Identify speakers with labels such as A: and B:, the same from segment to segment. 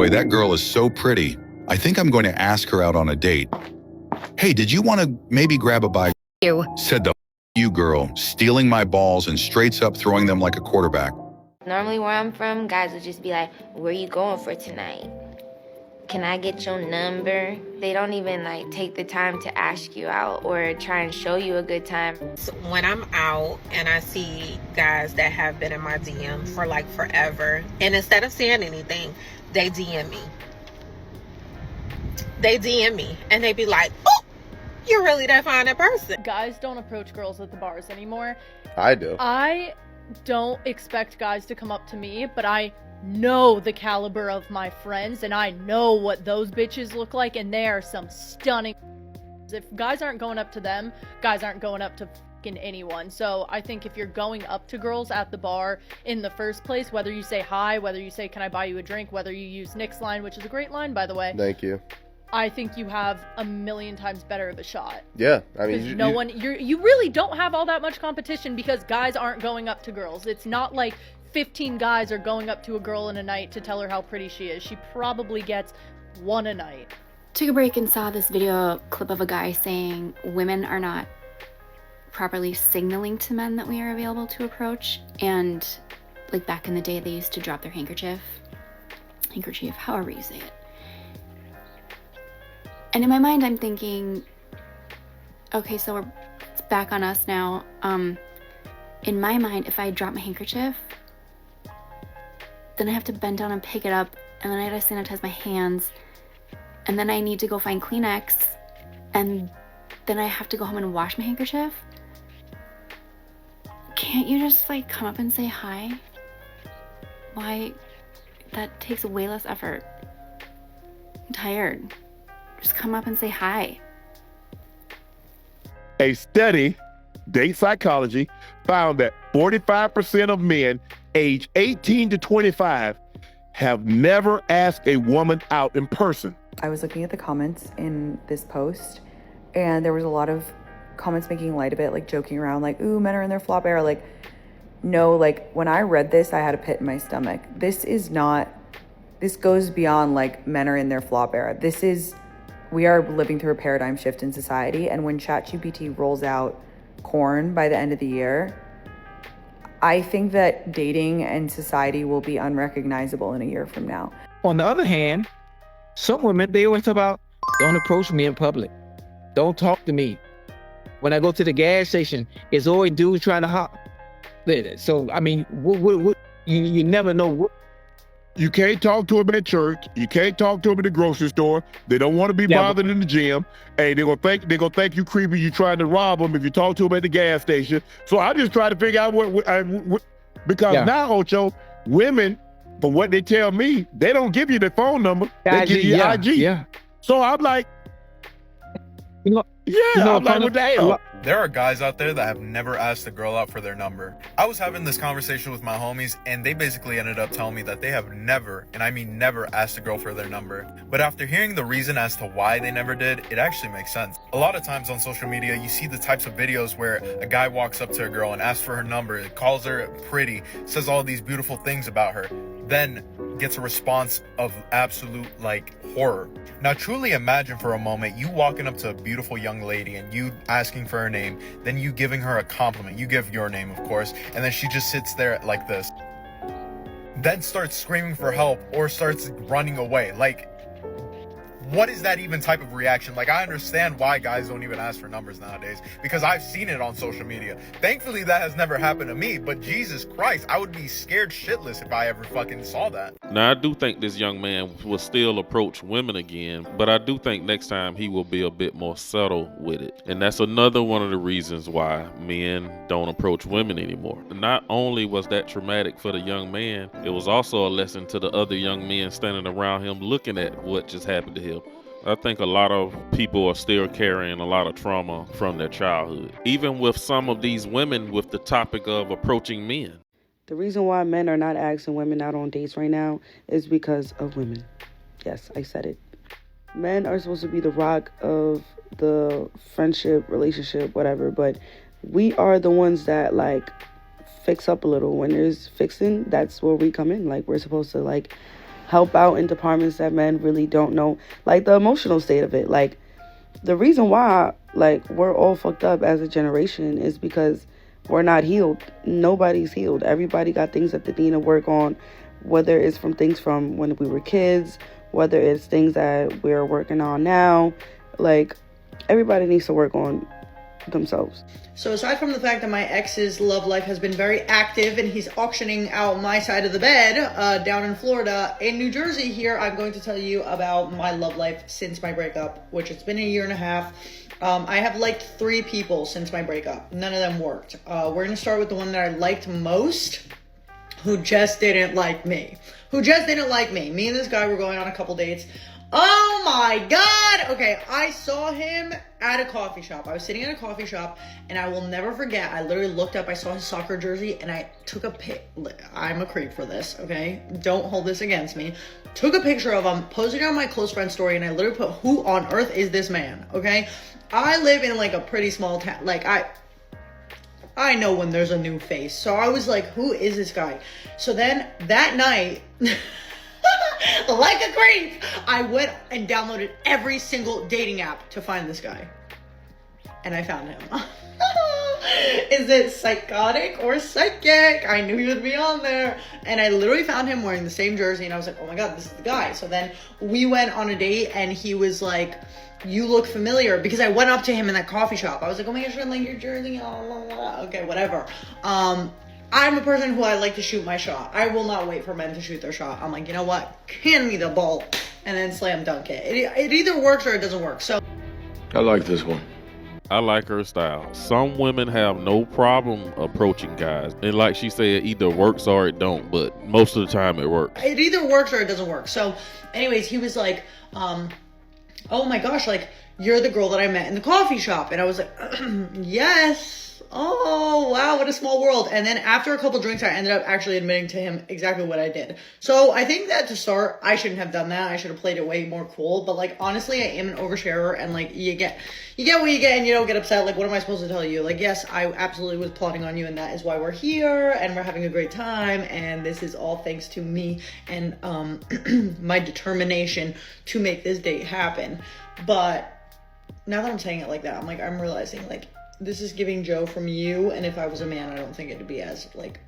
A: boy, that girl is so pretty. I think I'm going to ask her out on a date. Hey, did you want to maybe grab a bite?
B: You.
A: Said the you girl, stealing my balls and straight up throwing them like a quarterback.
C: Normally where I'm from, guys would just be like, where you going for tonight? Can I get your number? They don't even take the time to ask you out or try and show you a good time.
D: So when I'm out and I see guys that have been in my DM for forever, and instead of saying anything, they DM me. They DM me and they be like, oh, you're really that fine in person.
E: Guys don't approach girls at the bars anymore.
F: I do.
E: I don't expect guys to come up to me, but I know the caliber of my friends and I know what those bitches look like, and they are some stunning. If guys aren't going up to them, guys aren't going up to fucking anyone. So I think if you're going up to girls at the bar in the first place, whether you say hi, whether you say can I buy you a drink, whether you use Nick's line, which is a great line by the way,
F: Thank you.
E: I think you have a million times better of a shot.
F: Yeah, I mean,
E: you really don't have all that much competition because guys aren't going up to girls. It's not like 15 guys are going up to a girl in a night to tell her how pretty she is. She probably gets one a night.
B: Took a break and saw this video clip of a guy saying women are not properly signaling to men that we are available to approach. And back in the day, they used to drop their handkerchief, however you say it. And in my mind, I'm thinking, okay, so it's back on us now. In my mind, if I drop my handkerchief, then I have to bend down and pick it up, and then I have to sanitize my hands, and then I need to go find Kleenex, and then I have to go home and wash my handkerchief. Can't you just come up and say hi? Why? That takes way less effort. I'm tired. Just come up and say hi.
G: A study, Date Psychology, found that 45% of men age 18 to 25 have never asked a woman out in person.
H: I was looking at the comments in this post, and there was a lot of comments making light of it, joking around, ooh, men are in their flop era. No, when I read this, I had a pit in my stomach. This goes beyond men are in their flop era. We are living through a paradigm shift in society, and when ChatGPT rolls out corn by the end of the year, I think that dating and society will be unrecognizable in a year from now.
I: On the other hand, some women, they always talk about, don't approach me in public. Don't talk to me. When I go to the gas station, it's always dudes trying to hop. So, I mean, you never know what.
G: You can't talk to them at church. You can't talk to them at the grocery store. They don't want to be bothered in the gym. Hey, they're gonna think you creepy. You trying to rob them if you talk to them at the gas station. So I just try to figure out because now, Ocho, women, from what they tell me, they don't give you their phone number. They give you IG.
I: Yeah.
G: So I'm like, I'm like, what the hell?
J: There are guys out there that have never asked a girl out for their number. I was having this conversation with my homies, and they basically ended up telling me that they have never, and I mean never, asked a girl for their number. But after hearing the reason as to why they never did, it actually makes sense. A lot of times on social media, you see the types of videos where a guy walks up to a girl and asks for her number, calls her pretty, says all these beautiful things about her, then gets a response of absolute horror. Now truly imagine for a moment you walking up to a beautiful young lady and you asking for her name, then you giving her a compliment. You give your name, of course, and then she just sits there like this, then starts screaming for help or starts running away. What is that even type of reaction? I understand why guys don't even ask for numbers nowadays, because I've seen it on social media. Thankfully, that has never happened to me, but Jesus Christ, I would be scared shitless if I ever fucking saw that.
K: Now, I do think this young man will still approach women again, but I do think next time he will be a bit more subtle with it. And that's another one of the reasons why men don't approach women anymore. Not only was that traumatic for the young man, it was also a lesson to the other young men standing around him looking at what just happened to him. I think a lot of people are still carrying a lot of trauma from their childhood, even with some of these women with the topic of approaching men.
L: The reason why men are not asking women out on dates right now is because of women. Yes, I said it. Men are supposed to be the rock of the friendship, relationship, whatever, but we are the ones that fix up a little. When there's fixing, that's where we come in. We're supposed to help out in departments that men really don't know, like the emotional state of it. Like, the reason why, like, we're all fucked up as a generation is because we're not healed. Nobody's healed. Everybody got things that they need to work on, whether it's from things from when we were kids, whether it's things that we're working on now. Like, everybody needs to work on themselves.
F: So aside from the fact that my ex's love life has been very active and he's auctioning out my side of the bed down in Florida, in New Jersey here, I'm going to tell you about my love life since my breakup, which it's been a year and a half. I have liked 3 people since my breakup. None of them worked. We're going to start with the one that I liked most, who just didn't like me. Me and this guy were going on a couple dates. Oh my God. Okay, I saw him at a coffee shop. I was sitting at a coffee shop, and I will never forget. I literally looked up, I saw his soccer jersey, and I took a pic. I'm a creep for this, okay? Don't hold this against me. Took a picture of him, posted it on my close friend story, and I literally put, who on earth is this man, okay? I live in like a pretty small town. Like, I know when there's a new face. So I was like, who is this guy? So then that night, like a creep, I went and downloaded every single dating app to find this guy. And I found him. Is it psychotic or psychic? I knew he would be on there. And I literally found him wearing the same jersey, and I was like, oh my God, this is the guy. So then we went on a date, and he was like, you look familiar, because I went up to him in that coffee shop. I was like, oh my gosh, I like your jersey. Okay, whatever. I'm a person who I like to shoot my shot. I will not wait for men to shoot their shot. I'm like, you know what? Hand me the ball and then slam dunk it. It either works or it doesn't work. So
M: I like this one.
K: I like her style. Some women have no problem approaching guys. And like she said, it either works or it don't, but most of the time it works.
F: It either works or it doesn't work. So anyways, he was like, oh my gosh, like, you're the girl that I met in the coffee shop. And I was like, yes. Oh, wow, what a small world. And then after a couple drinks, I ended up actually admitting to him exactly what I did. So I think that to start, I shouldn't have done that. I should have played it way more cool. But like, honestly, I am an oversharer, and like, you get what you get, and you don't get upset. Like, what am I supposed to tell you? Like, yes, I absolutely was plotting on you, and that is why we're here, and we're having a great time. And this is all thanks to me and my determination to make this date happen. But now that I'm saying it like that, I'm realizing, like, this is giving Joe from you, and if I was a man, I don't think it'd be as, like,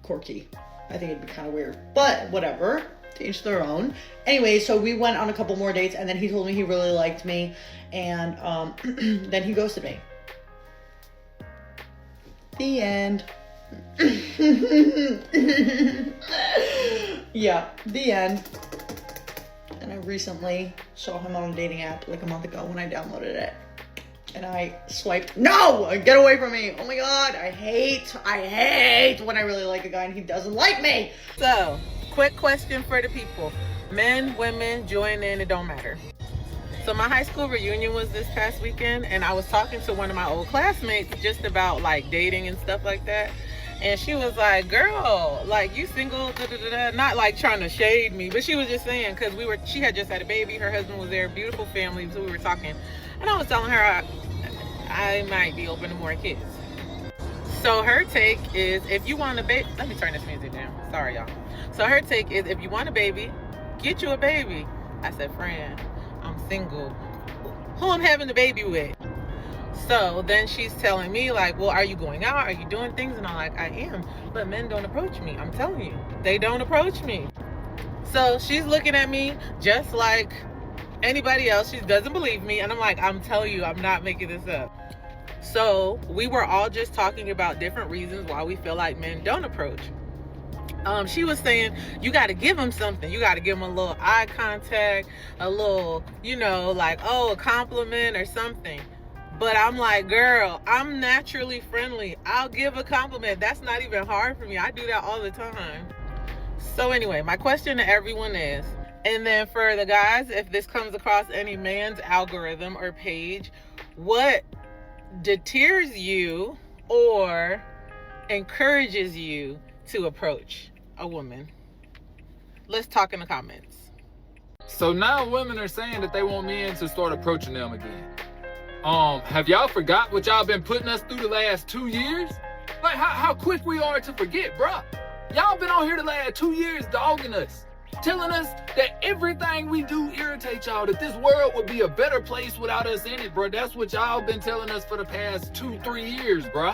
F: quirky. I think it'd be kind of weird. But whatever. To each their own. Anyway, so we went on a couple more dates, and then he told me he really liked me, and then he ghosted me. The end. Yeah, the end. And I recently saw him on a dating app like a month ago when I downloaded it. And I swiped, no, get away from me. Oh my God, I hate when I really like a guy and he doesn't like me.
D: So, quick question for the people. Men, women, join in, it don't matter. So my high school reunion was this past weekend, and I was talking to one of my old classmates just about like dating and stuff like that. And she was like, girl, like, you single, not like trying to shade me, but she was just saying, because she had just had a baby, her husband was there, beautiful family, so we were talking. And I was telling her I might be open to more kids. So her take is, if you want a baby, let me turn this music down. Sorry, y'all. So her take is, if you want a baby, get you a baby. I said, friend, I'm single. Who I'm having the baby with? So then she's telling me, like, well, are you going out? Are you doing things? And I'm like, I am. But men don't approach me. I'm telling you, they don't approach me. So she's looking at me just like anybody else. She doesn't believe me. And I'm like, I'm telling you, I'm not making this up. So we were all just talking about different reasons why we feel like men don't approach. She was saying, you got to give them something. You got to give them a little eye contact, a little, like, oh, a compliment or something. But I'm like, girl, I'm naturally friendly. I'll give a compliment. That's not even hard for me. I do that all the time. So anyway, my question to everyone is, and then for the guys, if this comes across any man's algorithm or page, what deters you or encourages you to approach a woman? Let's talk in the comments.
M: So now women are saying that they want men to start approaching them again. Have y'all forgot what y'all been putting us through the last 2 years? Like how quick we are to forget, bruh. Y'all been on here the last 2 years dogging us. telling us that everything we do irritates y'all, that this world would be a better place without us in it, bro. That's what y'all been telling us for the past 2-3 years, bro.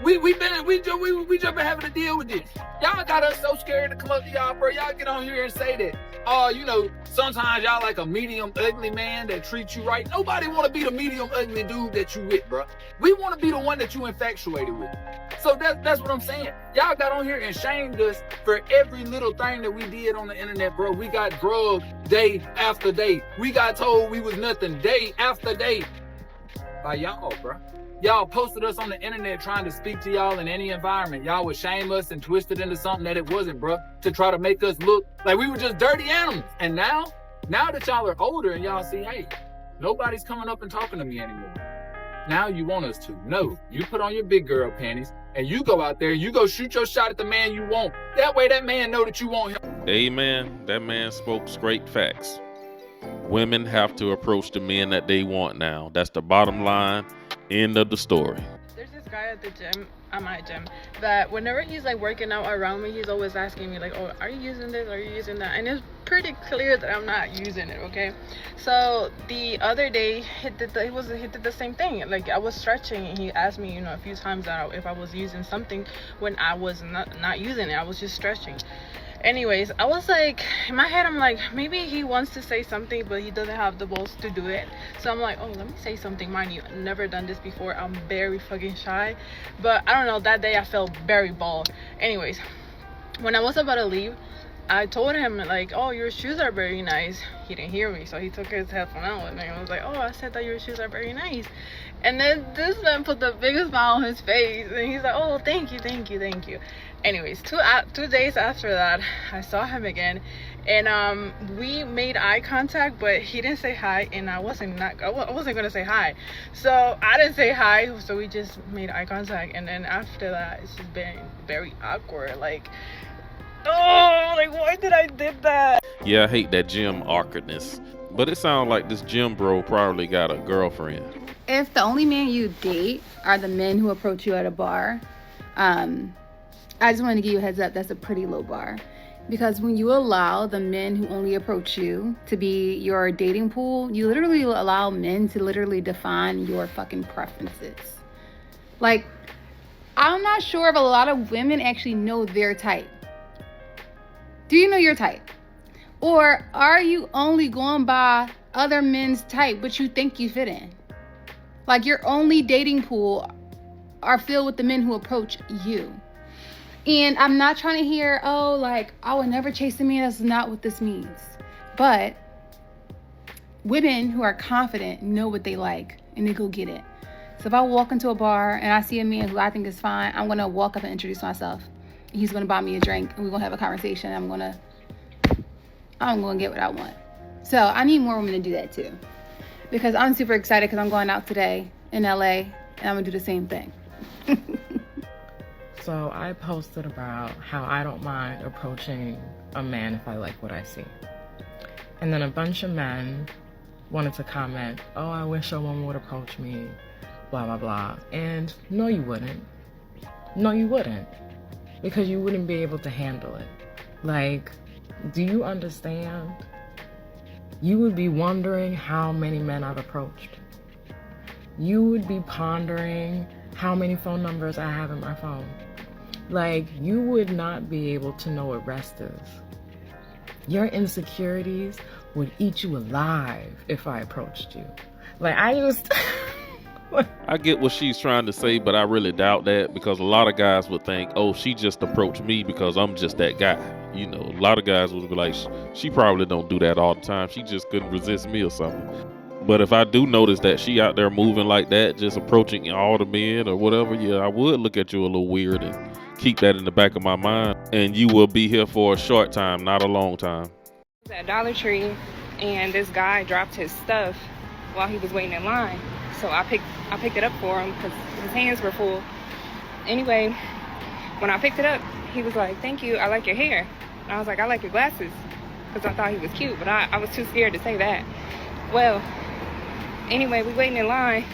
M: We just been having to deal with this. Y'all got us so scared to come up to y'all, bro. Y'all get on here and say that, sometimes y'all like a medium ugly man that treats you right. Nobody want to be the medium ugly dude that you with, bro. We want to be the one that you infatuated with. So that's what I'm saying. Y'all got on here and shamed us for every little thing that we did on the internet, bro. We got drugged day after day. We got told we was nothing day after day by y'all, bro. Y'all posted us on the internet trying to speak to y'all in any environment. Y'all would shame us and twist it into something that it wasn't, bro, to try to make us look like we were just dirty animals. And now that y'all are older and y'all see, hey, nobody's coming up and talking to me anymore. Now you want us to. No, you put on your big girl panties and you go out there, you go shoot your shot at the man you want. That way that man know that you want him.
K: Amen. That man spoke straight facts. Women have to approach the men that they want now. That's the bottom line. End of the story.
N: There's this guy at the gym, at my gym, that whenever he's like working out around me, he's always asking me like, oh, are you using this? Are you using that? And it's pretty clear that I'm not using it, okay? So the other day, he did the same thing. Like, I was stretching and he asked me, a few times that if I was using something when I was not using it. I was just stretching. Anyways, I was like, in my head, I'm like, maybe he wants to say something, but he doesn't have the balls to do it. So I'm like, oh, let me say something. Mind you, I've never done this before. I'm very fucking shy. But I don't know, that day I felt very bold. Anyways, when I was about to leave, I told him, like, oh, your shoes are very nice. He didn't hear me, so he took his headphone out with me. I was like, oh, I said that your shoes are very nice. And then this man put the biggest smile on his face. And he's like, oh, thank you. Anyways, two days after that, I saw him again. And we made eye contact, but he didn't say hi. And I wasn't going to say hi. So I didn't say hi. So we just made eye contact. And then after that, it's just been very awkward. Like, oh, like, why did I did that?
K: Yeah, I hate that gym awkwardness. But it sounds like this gym bro probably got a girlfriend.
B: If the only men you date are the men who approach you at a bar, I just want to give you a heads up, that's a pretty low bar. Because when you allow the men who only approach you to be your dating pool, you literally allow men to literally define your fucking preferences. Like, I'm not sure if a lot of women actually know their type. Do you know your type? Or are you only going by other men's type, but you think you fit in? Like, your only dating pool are filled with the men who approach you. And I'm not trying to hear, oh, like, I would never chase a man. That's not what this means. But women who are confident know what they like, and they go get it. So if I walk into a bar and I see a man who I think is fine, I'm going to walk up and introduce myself. He's going to buy me a drink, and we're going to have a conversation. I'm going to get what I want. So I need more women to do that too. Because I'm super excited because I'm going out today in LA, and I'm going to do the same thing.
O: So I posted about how I don't mind approaching a man if I like what I see. And then a bunch of men wanted to comment, oh, I wish a woman would approach me, blah, blah, blah. And no, you wouldn't. No, you wouldn't. Because you wouldn't be able to handle it. Like, do you understand? You would be wondering how many men I've approached. You would be pondering how many phone numbers I have in my phone. Like, you would not be able to know what rest is. Your insecurities would eat you alive if I approached you. Like, I
K: get what she's trying to say, but I really doubt that, because a lot of guys would think, oh, she just approached me because I'm just that guy. A lot of guys would be like, she probably don't do that all the time. She just couldn't resist me or something. But if I do notice that she out there moving like that, just approaching all the men or whatever, yeah, I would look at you a little weird and keep that in the back of my mind. And you will be here for a short time, not a long time.
P: I was at Dollar Tree, and this guy dropped his stuff while he was waiting in line. So I picked it up for him because his hands were full. Anyway, when I picked it up, he was like, thank you, I like your hair. And I was like, I like your glasses, because I thought he was cute, but I was too scared to say that. Well, anyway, we waiting in line,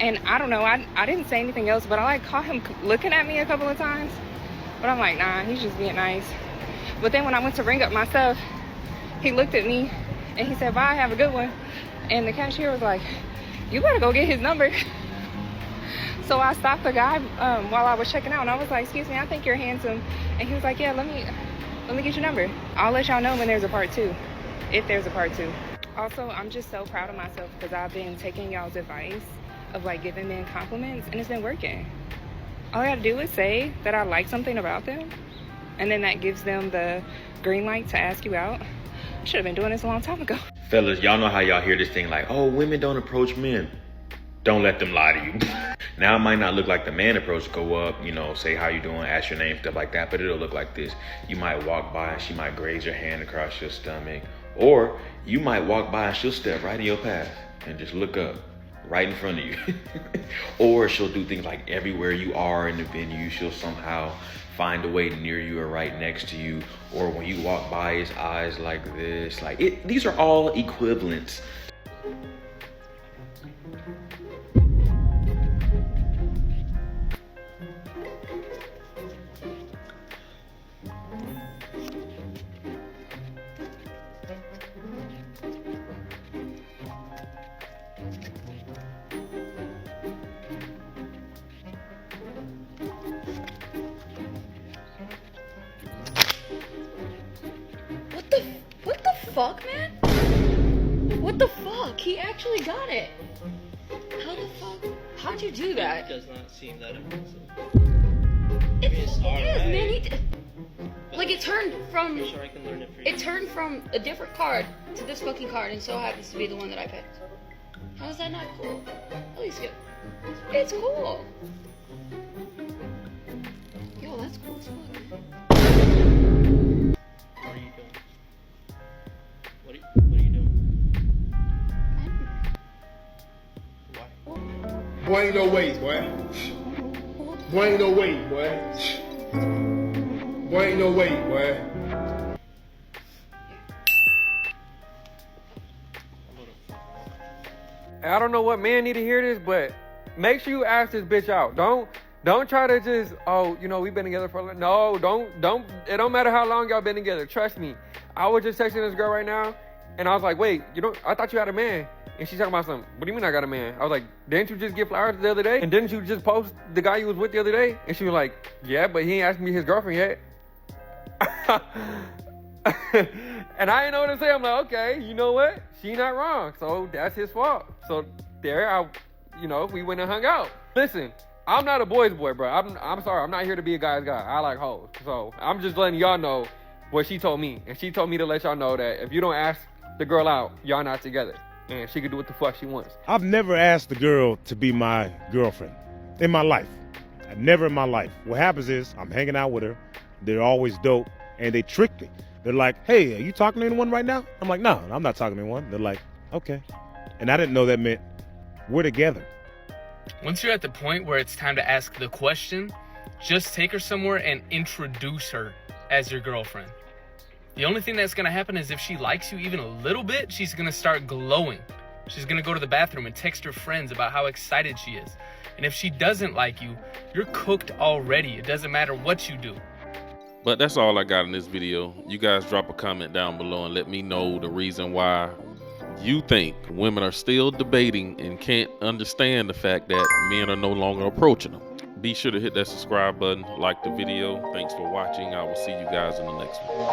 P: and I don't know, I didn't say anything else, but I caught him looking at me a couple of times. But I'm like, nah, he's just being nice. But then when I went to ring up my stuff, he looked at me and he said, bye, have a good one. And the cashier was like, you better go get his number. So I stopped the guy while I was checking out, and I was like, excuse me, I think you're handsome. And he was like, yeah, let me get your number. I'll let y'all know when there's a part 2, if there's a part 2. Also, I'm just so proud of myself because I've been taking y'all's advice of like giving men compliments, and it's been working. All I gotta do is say that I like something about them, and then that gives them the green light to ask you out. I should have been doing this a long time ago.
Q: Fellas, y'all know how y'all hear this thing like, oh, women don't approach men. Don't let them lie to you. Now it might not look like the man approach, go up, you know, say how you doing, ask your name, stuff like that, but it'll look like this. You might walk by and she might graze your hand across your stomach, or you might walk by and she'll step right in your path and just look up right in front of you. Or she'll do things like everywhere you are in the venue, she'll somehow find a way near you or right next to you, or when you walk by his eyes like this, these are all equivalents.
B: What the fuck, man? What the fuck? He actually got it. How the fuck? How'd you do that?
R: It does not seem that impressive.
B: It's
R: alright.
B: man. Like it turned from.
R: I'm sure I can learn it for you.
B: It turned from a different card to this fucking card, and so happens to be the one that I picked. How is that not cool? At least it's cool. Yo, that's cool as fuck.
R: What are you doing? What are you doing?
G: Boy, ain't no way, boy. Boy, ain't no way, boy. Boy, ain't no way, boy.
S: I don't know what men need to hear this, but make sure you ask this bitch out. Don't try to just, oh, you know, we've been together for no, don't, it don't matter how long y'all been together. Trust me. I was just texting this girl right now, and I was like, wait, I thought you had a man. And she's talking about something. What do you mean I got a man? I was like, didn't you just get flowers the other day? And didn't you just post the guy you was with the other day? And she was like, yeah, but he ain't asked me his girlfriend yet. And I didn't know what to say. I'm like, okay, you know what? She not wrong. So that's his fault. So there, we went and hung out. Listen, I'm not a boy's boy, bro. I'm sorry. I'm not here to be a guy's guy. I like hoes. So I'm just letting y'all know what she told me. And she told me to let y'all know that if you don't ask the girl out, y'all not together. And she can do what the fuck she wants.
G: I've never asked the girl to be my girlfriend in my life. I've never in my life. What happens is I'm hanging out with her. They're always dope, and they trick me. They're like, hey, are you talking to anyone right now? I'm like, no, I'm not talking to anyone. They're like, okay. And I didn't know that meant we're together.
T: Once you're at the point where it's time to ask the question, just take her somewhere and introduce her as your girlfriend. The only thing that's gonna happen is if she likes you even a little bit, she's gonna start glowing. She's gonna go to the bathroom and text her friends about how excited she is. And if she doesn't like you, you're cooked already. It doesn't matter what you do.
K: But that's all I got in this video. You guys drop a comment down below and let me know the reason why you think women are still debating and can't understand the fact that men are no longer approaching them. Be sure to hit that subscribe button, like the video. Thanks for watching. I will see you guys in the next one.